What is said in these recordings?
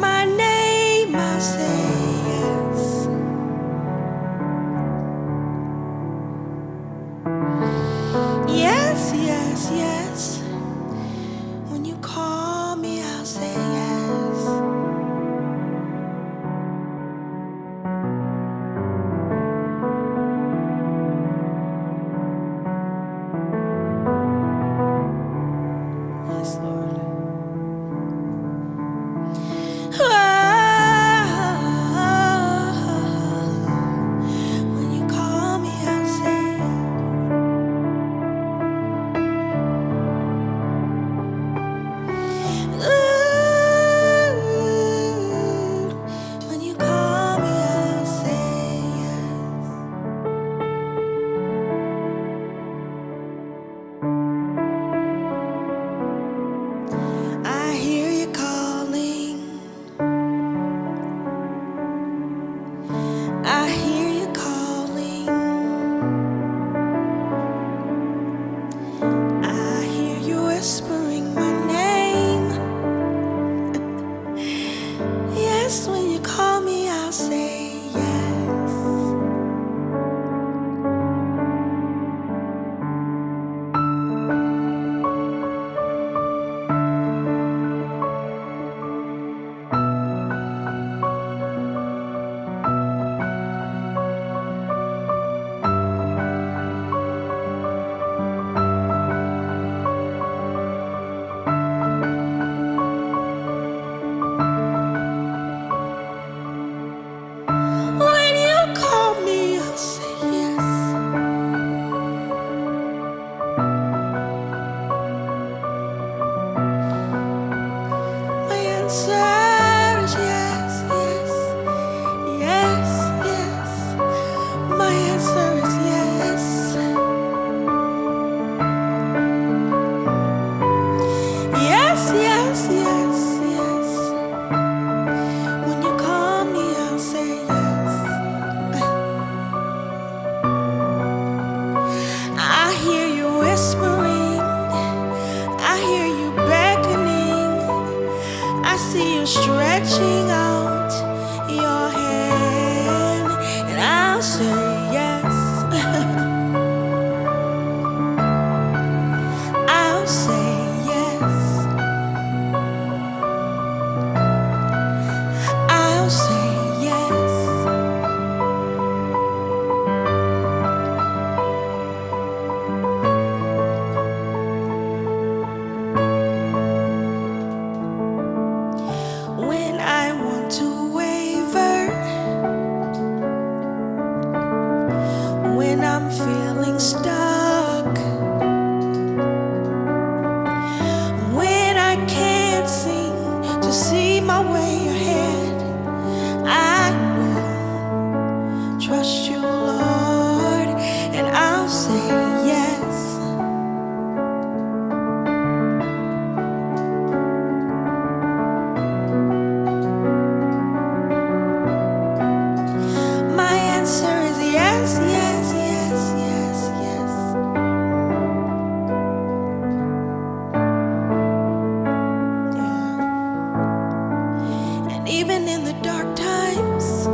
my name, I'll say yes. Yes, yes, yes. When you call me, I'll say yes. Yes, Lord. When you call me, I'll say ooh. When you call me, I'll say yes. I hear you calling. I hear you calling. I hear you whispering my name. Yes, when you call me, I'll say yes. When you call me, I'll say yes. My answer is yes, yes, yes, yes. My answer is yes. Yes, yes, yes, yes. When you call me, I'll say yes. I hear you whispering. I hear you beckoning. I see you stretching out your hand, and I'll say yes. I'll say yes. I'll say yes. When I want to waver, when I'm feeling stuck, when I can't seem to see my way ahead, I will trust you, Lord, and I'll say yes. My answer is yes, yes, yes, yes, yes. Yeah. And even in the dark times,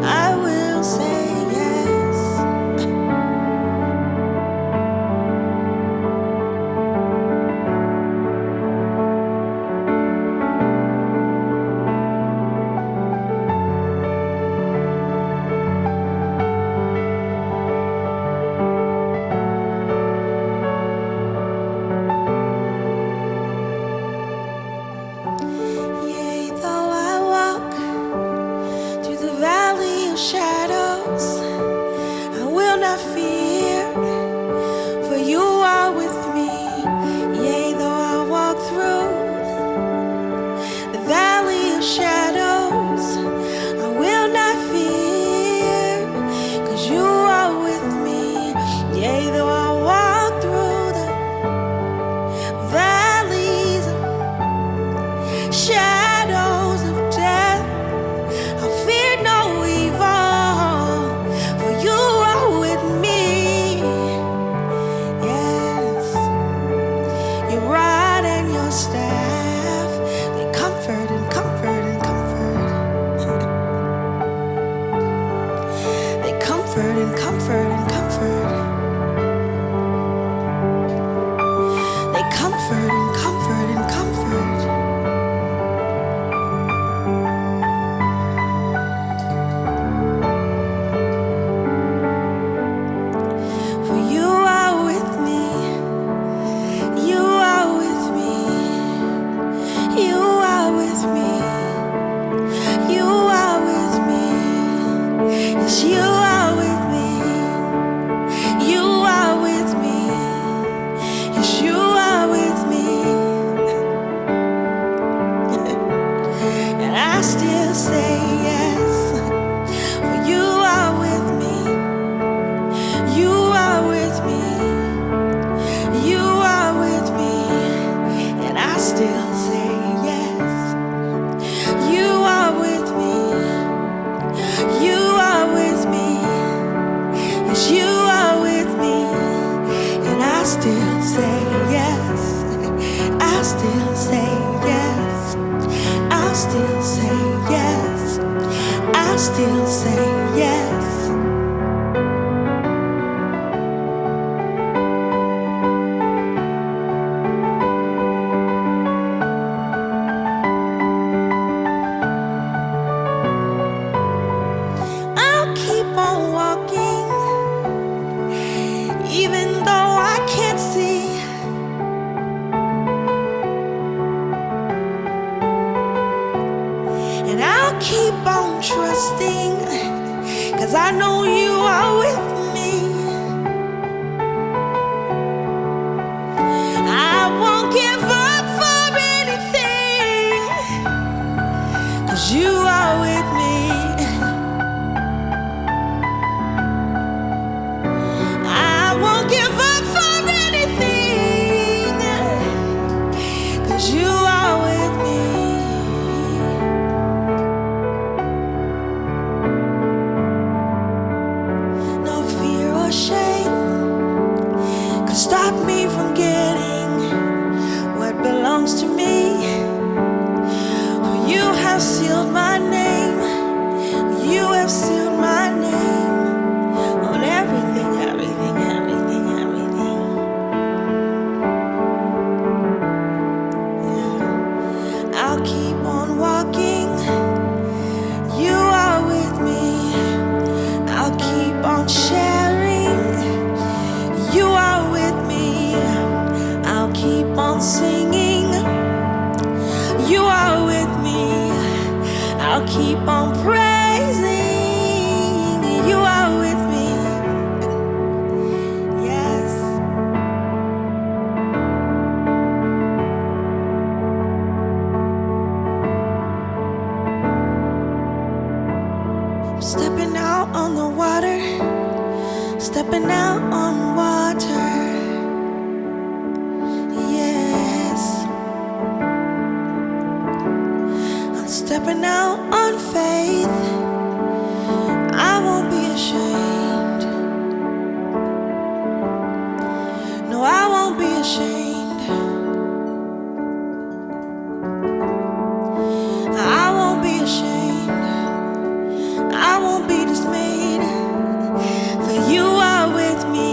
I will say yes. comfort and comfort and comfort. For you are with me, you are with me, you are with me, you are with me, yes, you are with me, you are with me, yes, you are with me, and I still say yes, for you are with me, you are with me, you are with me, and I still say yes, you are with me, you are with me, yes, you are with me, and I still say yes, I still say yes, I still say yes, I still say yes. I'll keep on walking, even though I can't see. And I'll keep on trusting, 'cause I know you are with me. I won't give up for anything, 'cause you are with me. I won't give up for anything, 'cause you are with me. No fear or shame could stop me from getting what belongs to me. For you have sealed my name, you have sealed my name on everything, everything, everything, everything. Yeah. I'll keep on walking, you are with me. I'll keep on sharing, you are with me. I'll keep on singing, you are with me. I'll keep on praising, you are with me. Yes. I'm stepping out on the water, stepping out on water. Yes. I'm stepping out on faith. I won't be ashamed. No, I won't be ashamed. I won't be ashamed. I won't be dismayed. For you are with me.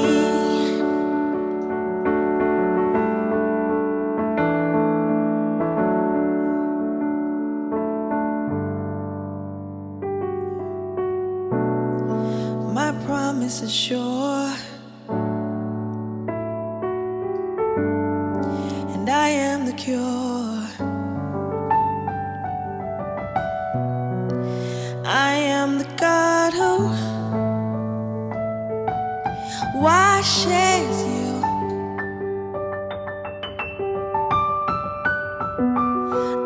My promise is sure, and I am the cure. I am the God who washes you.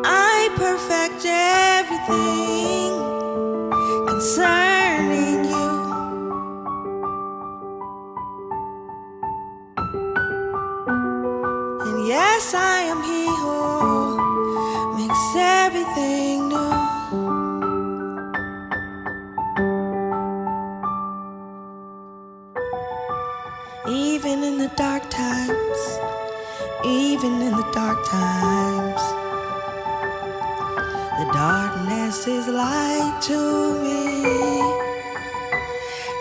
I perfect everything concerning you. And yes, I am He who makes everything new. Even in the dark times, even in the dark times, the darkness is light to me.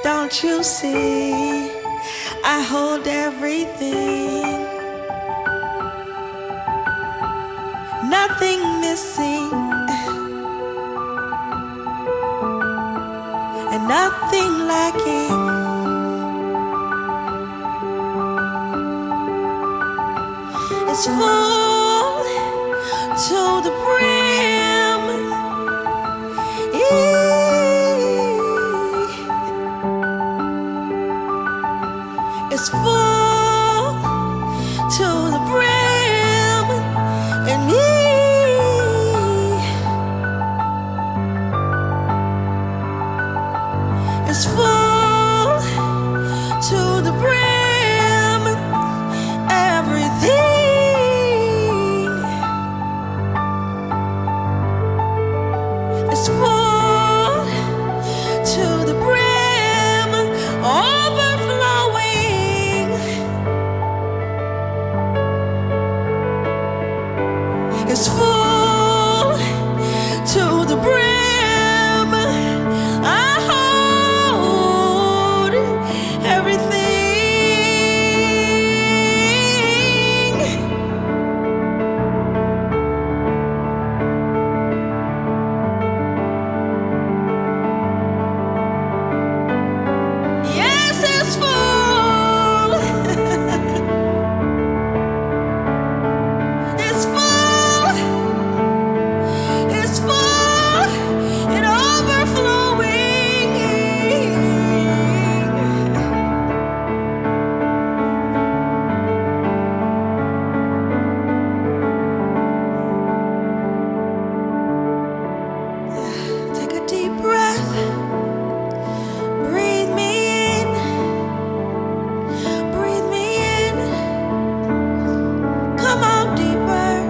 Don't you see? I hold everything. lacking. It's full to the brim. It's full to the brim, and it's full to the brim. Everything is full to the brim, overflowing. It's full to the brim. I hold everything. Yes, it's full. It's full. It's full and overflowing. Take a deep breath. Breathe me in. Breathe me in. Come on deeper.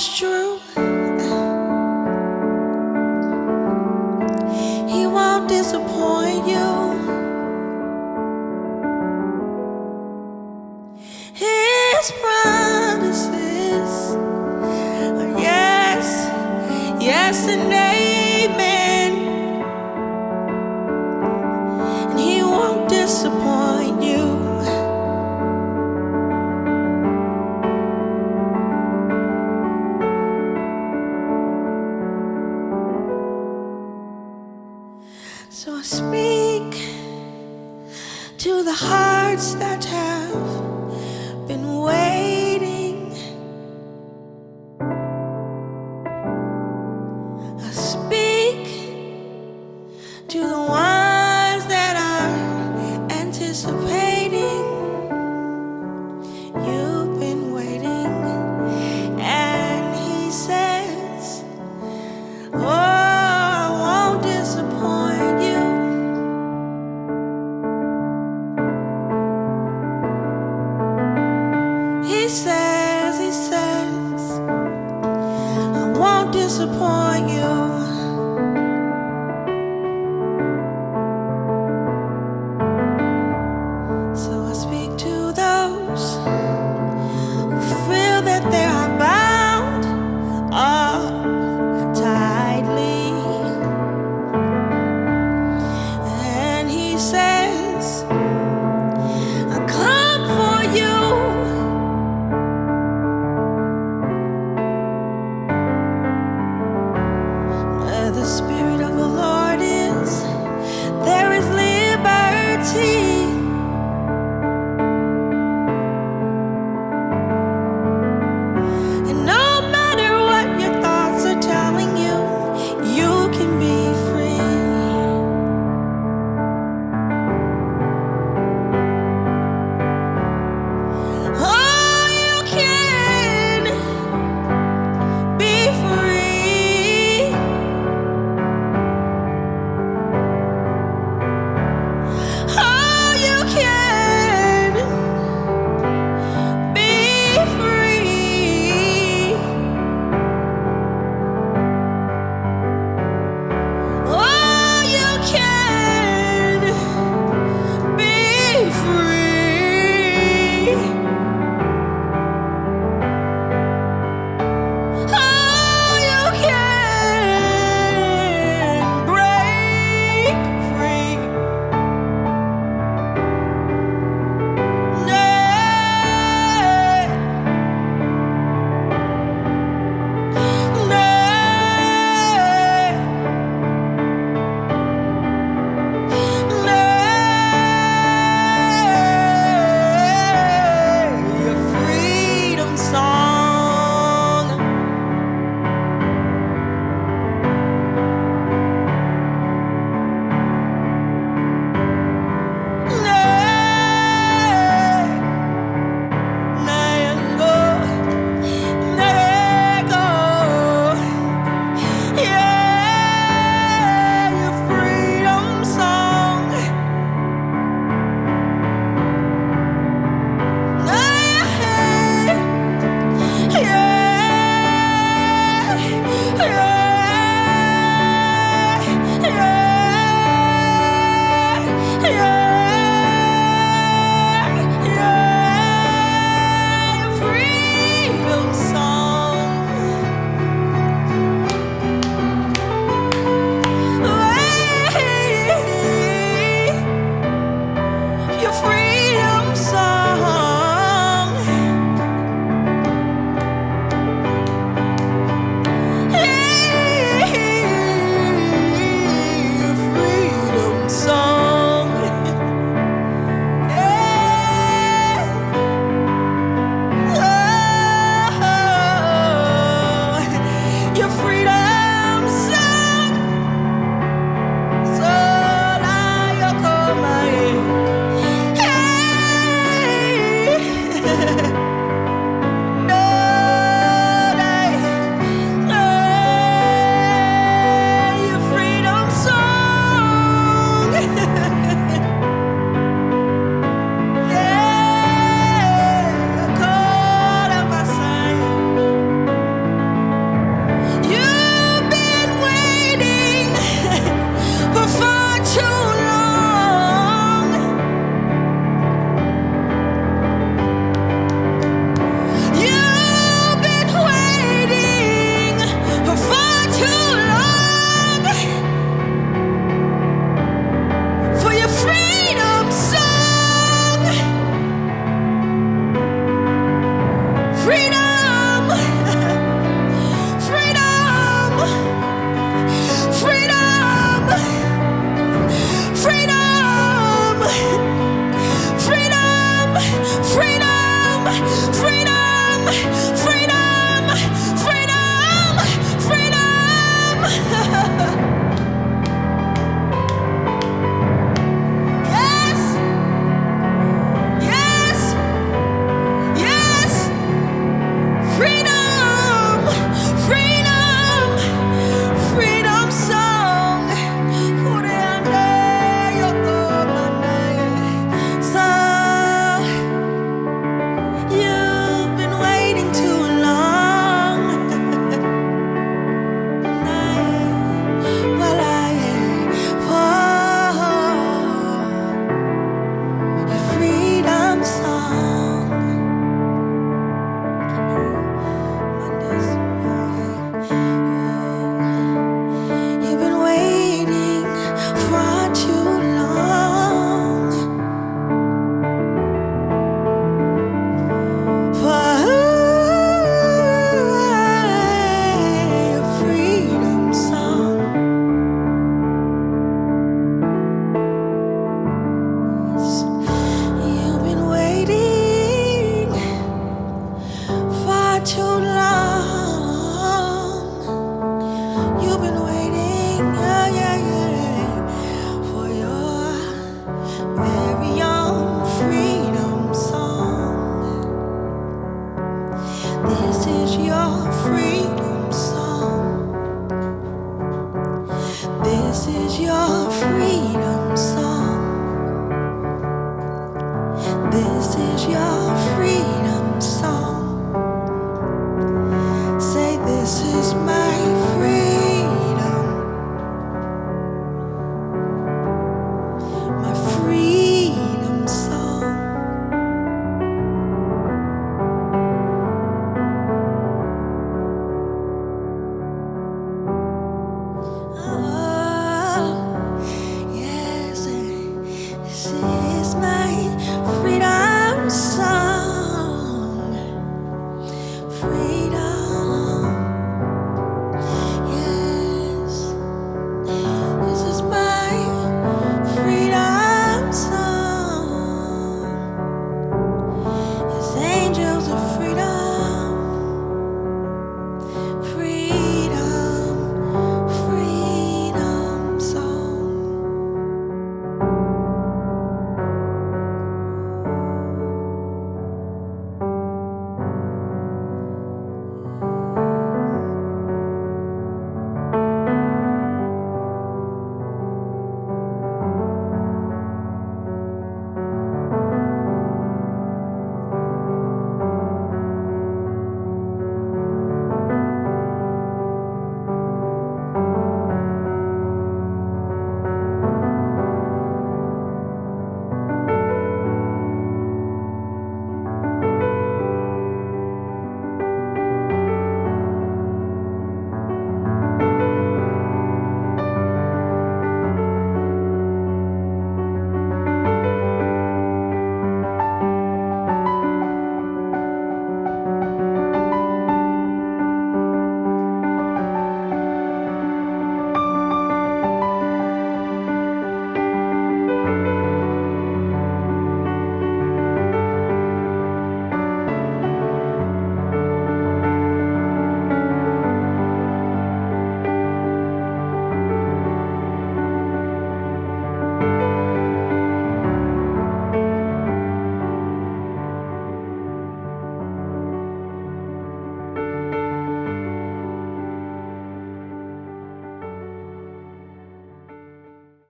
is true. He won't disappoint you. His promises are yes, yes and amen. And he won't disappoint you. So I speak to the hearts that have been waiting. I speak to the ones that are anticipating. You've been waiting, and he says, oh, I won't disappoint you. He says, I won't disappoint you. So I speak to those